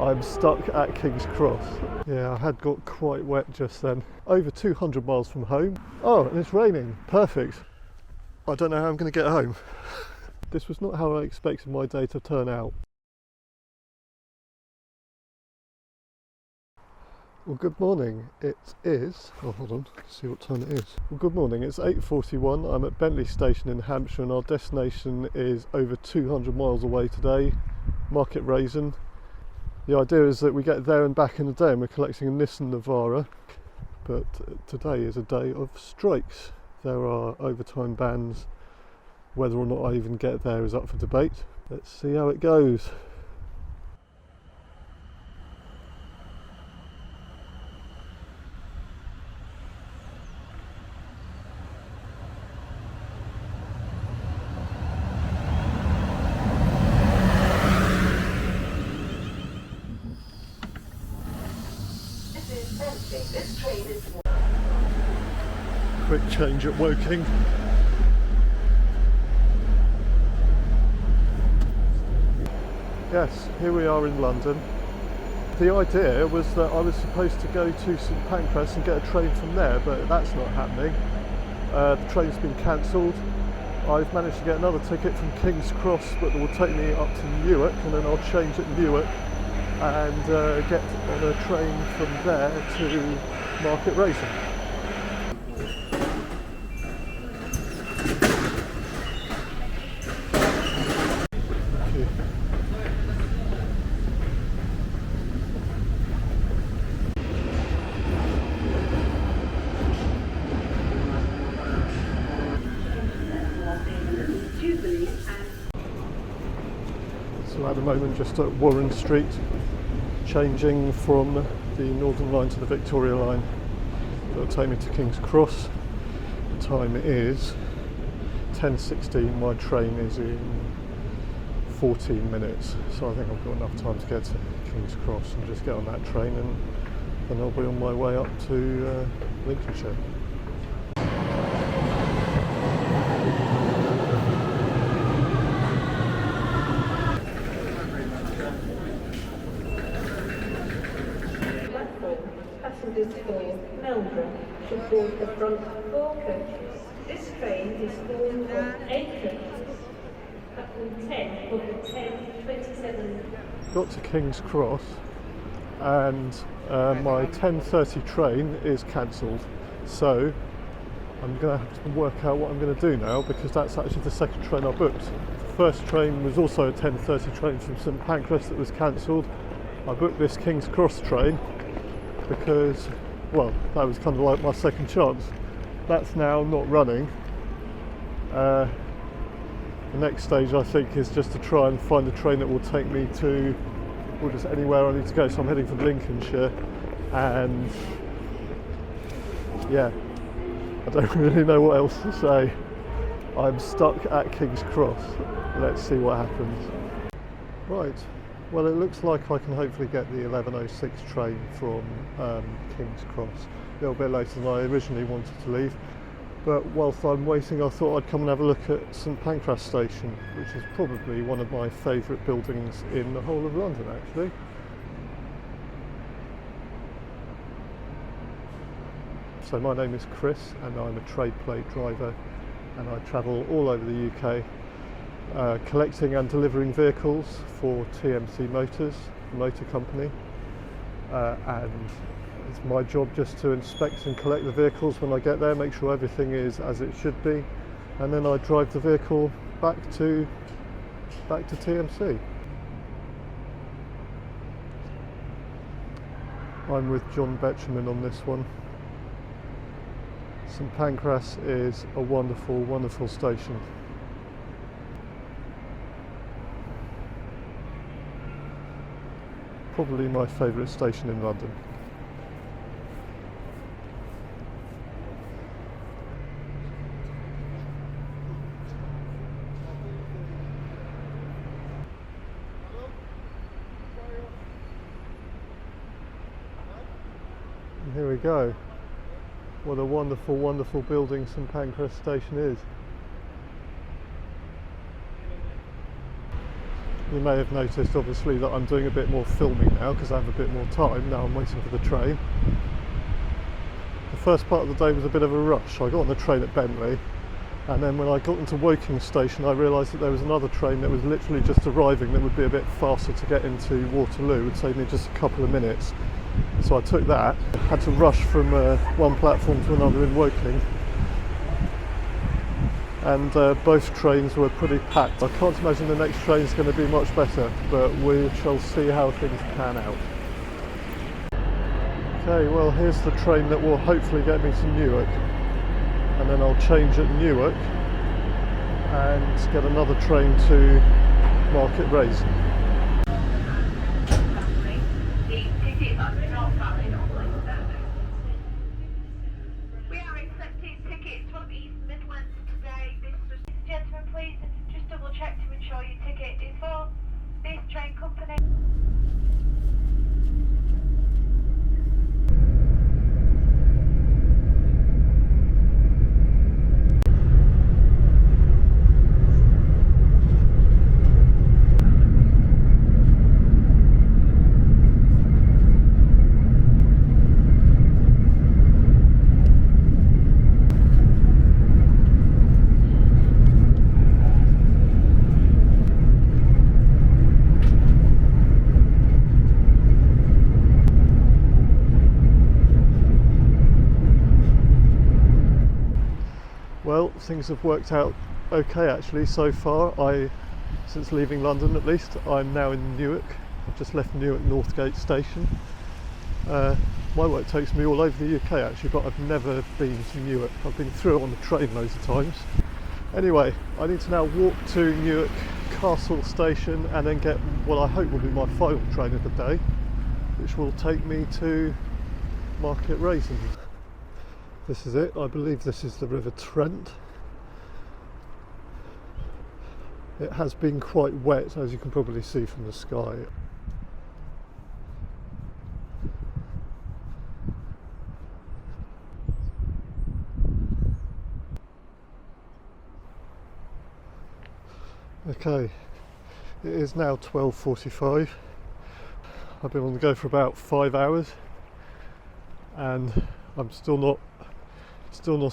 I'm stuck at King's Cross. Yeah, I had got quite wet just then. Over 200 miles from home. Oh, and it's raining. Perfect. I don't know how I'm going to get home. This was not how I expected my day to turn out. Well, good morning. It is, oh hold on, let's see what time it is. Well, good morning, it's 8:41. I'm at Bentley Station in Hampshire and our destination is over 200 miles away today, Market Raisin. The idea is that we get there and back in a day and we're collecting a Nissan Navara, but today is a day of strikes. There are overtime bans. Whether or not I even get there is up for debate. Let's see how it goes. Quick change at Woking. Yes, here we are in London. The idea was that I was supposed to go to St Pancras and get a train from there, but that's not happening. The train's been cancelled. I've managed to get another ticket from King's Cross, but it will take me up to Newark, and then I'll change at Newark and get on a train from there to Market Raisin. So at the moment just at Warren Street, changing from the Northern Line to the Victoria Line. It'll take me to King's Cross. The time is 10:16, my train is in 14 minutes, so I think I've got enough time to get to King's Cross and just get on that train, and then I'll be on my way up to Lincolnshire. Passengers for Melbourne should board the front 4 coaches. This train is formed of 8 coaches, platform 10 of the 10:27. Got to King's Cross and my 10:30 train is cancelled, so I'm going to have to work out what I'm going to do now, because that's actually the second train I booked. The first train was also a 10:30 train from St Pancras that was cancelled. I booked this King's Cross train because, well, that was kind of like my second chance. That's now not running. The next stage I think is just to try and find a train that will take me to, well, just anywhere I need to go. So I'm heading for Lincolnshire, and yeah, I don't really know what else to say. I'm stuck at King's Cross. Let's see what happens. Right. Well, it looks like I can hopefully get the 11:06 train from King's Cross. A little bit later than I originally wanted to leave, but whilst I'm waiting I thought I'd come and have a look at St Pancras Station, which is probably one of my favourite buildings in the whole of London actually. So my name is Chris and I'm a trade plate driver, and I travel all over the UK collecting and delivering vehicles for TMC Motors, the motor company, and it's my job just to inspect and collect the vehicles when I get there, make sure everything is as it should be, and then I drive the vehicle back to TMC. I'm with John Betcherman on this one. St Pancras is a wonderful, wonderful station. Probably my favourite station in London. And here we go. What a wonderful, wonderful building St Pancras Station is. You may have noticed obviously that I'm doing a bit more filming now because I have a bit more time. Now I'm waiting for the train. The first part of the day was a bit of a rush. I got on the train at Bentley, and then when I got into Woking station I realised that there was another train that was literally just arriving that would be a bit faster to get into Waterloo. It would save me just a couple of minutes. So I took that. Had to rush from one platform to another in Woking, and both trains were pretty packed. I can't imagine the next train is going to be much better, but we shall see how things pan out. Okay, well here's the train that will hopefully get me to Newark, and then I'll change at Newark and get another train to Market Rasen. We are accepting tickets from East Midlands today. Gentlemen, please just double check to ensure your ticket is for this train company. Well, things have worked out okay actually so far. Since leaving London at least, I'm now in Newark. I've just left Newark Northgate station. My work takes me all over the UK actually, but I've never been to Newark. I've been through it on the train loads of times. Anyway, I need to now walk to Newark Castle station and then get what I hope will be my final train of the day, which will take me to Market Rasen. This is it. I believe this is the River Trent. It has been quite wet, as you can probably see from the sky. Okay, it is now 12:45. I've been on the go for about 5 hours, and I'm still not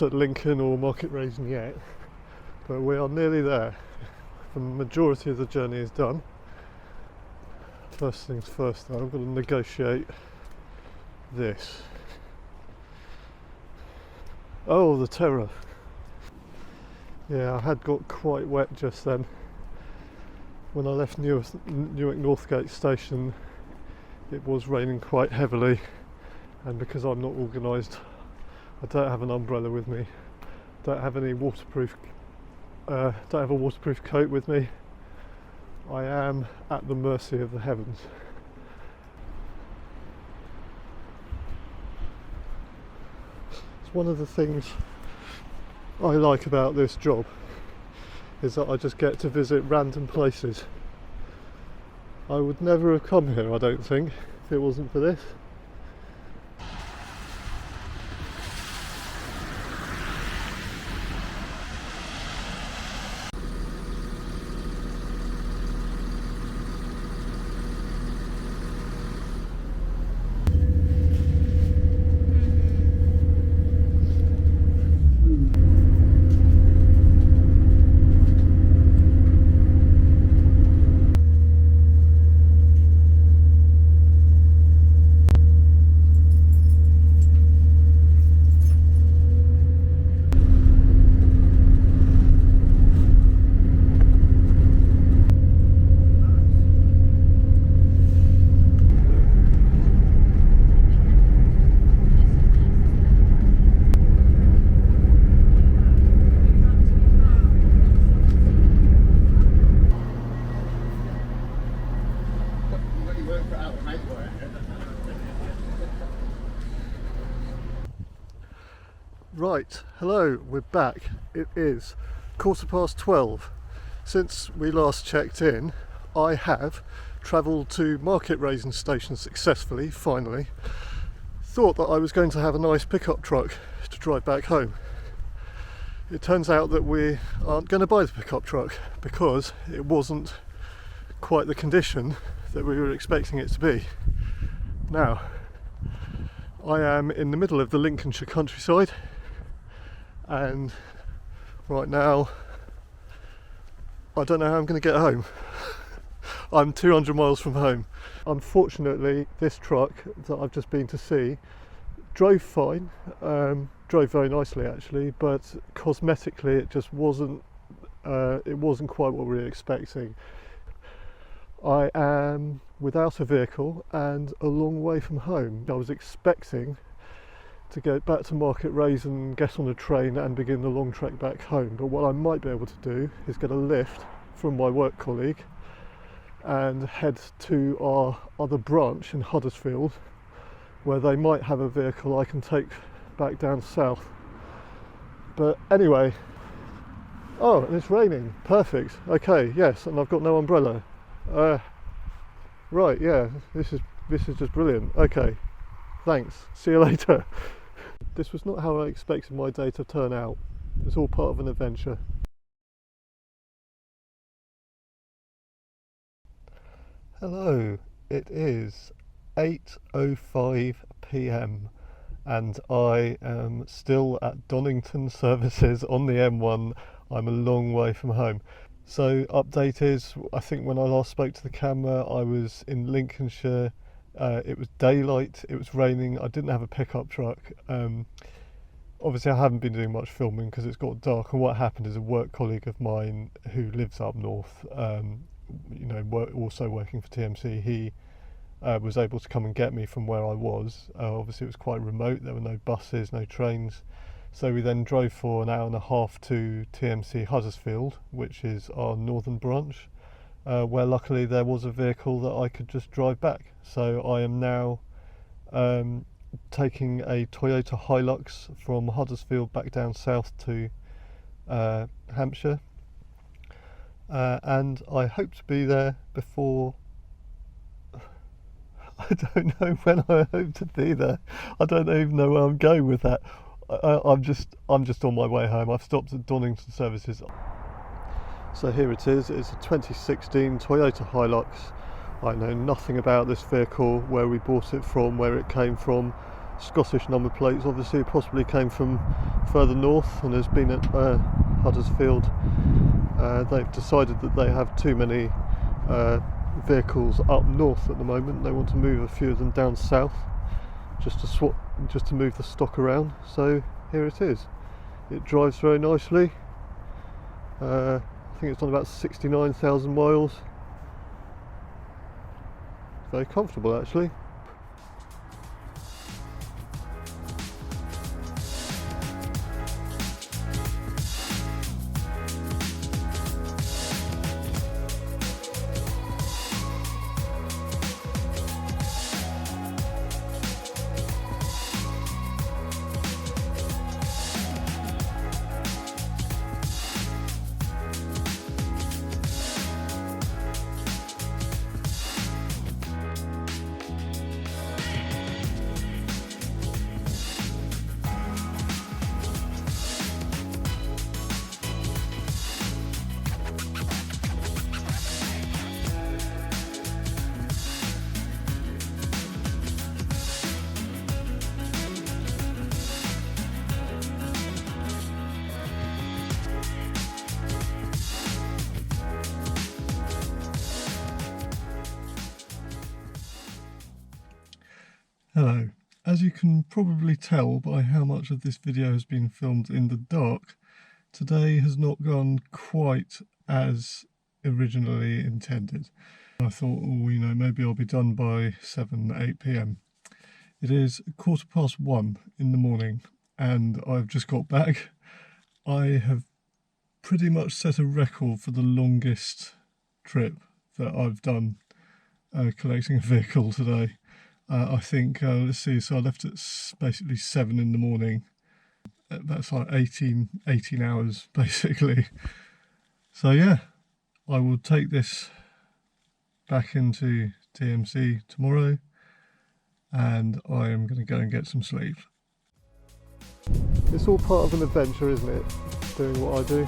at Lincoln or Market Rasen yet, but we are nearly there. The majority of the journey is done. First things first though, I'm going to negotiate this. Oh, the terror. Yeah, I had got quite wet just then. When I left Newark Northgate station, it was raining quite heavily, and because I'm not organised, I don't have an umbrella with me, don't have any waterproof, don't have a waterproof coat with me. I am at the mercy of the heavens. It's one of the things I like about this job, is that I just get to visit random places. I would never have come here, I don't think, if it wasn't for this. Right, hello, we're back. It is 12:15. Since we last checked in, I have travelled to Market Rasen station successfully, finally. Thought that I was going to have a nice pickup truck to drive back home. It turns out that we aren't going to buy the pickup truck because it wasn't quite the condition that we were expecting it to be. Now, I am in the middle of the Lincolnshire countryside, and right now I don't know how I'm going to get home. I'm 200 miles from home. Unfortunately, this truck that I've just been to see drove fine, drove very nicely actually, but cosmetically it just wasn't quite what we were expecting. I am without a vehicle and a long way from home. I was expecting to go back to Market Raise and get on a train and begin the long trek back home, but what I might be able to do is get a lift from my work colleague and head to our other branch in Huddersfield, where they might have a vehicle I can take back down south. But anyway, oh, and it's raining. Perfect. Okay, yes, and I've got no umbrella. Right, yeah, this is just brilliant. Okay, thanks. See you later. This was not how I expected my day to turn out. It's all part of an adventure. Hello, it is 8:05 p.m. and I am still at Donington services on the M1. I'm a long way from home. So update is, I think when I last spoke to the camera I was in Lincolnshire. It was daylight, it was raining, I didn't have a pickup truck. Obviously I haven't been doing much filming because it's got dark, and what happened is a work colleague of mine who lives up north, also working for TMC, he was able to come and get me from where I was. Obviously it was quite remote, there were no buses, no trains. So we then drove for an hour and a half to TMC Huddersfield, which is our northern branch, where luckily there was a vehicle that I could just drive back. So I am now taking a Toyota Hilux from Huddersfield back down south to Hampshire, and I hope to be there before, I don't know when I hope to be there. I don't even know where I'm going with that. I'm just on my way home. I've stopped at Donington services. So here it is. It's a 2016 Toyota Hilux. I know nothing about this vehicle, where we bought it from, where it came from. Scottish number plates, obviously. It possibly came from further north and has been at Huddersfield. They've decided that they have too many vehicles up north at the moment. They want to move a few of them down south, just to move the stock around. So here it is. It drives very nicely. I think it's on about 69,000 miles. Very comfortable actually. Hello. As you can probably tell by how much of this video has been filmed in the dark, today has not gone quite as originally intended. I thought, maybe I'll be done by 8 p.m. It is 1:15 in the morning and I've just got back. I have pretty much set a record for the longest trip that I've done collecting a vehicle today. I think, let's see, so I left at basically 7 in the morning. That's like 18 hours basically. So yeah, I will take this back into TMC tomorrow and I am going to go and get some sleep. It's all part of an adventure, isn't it? Doing what I do.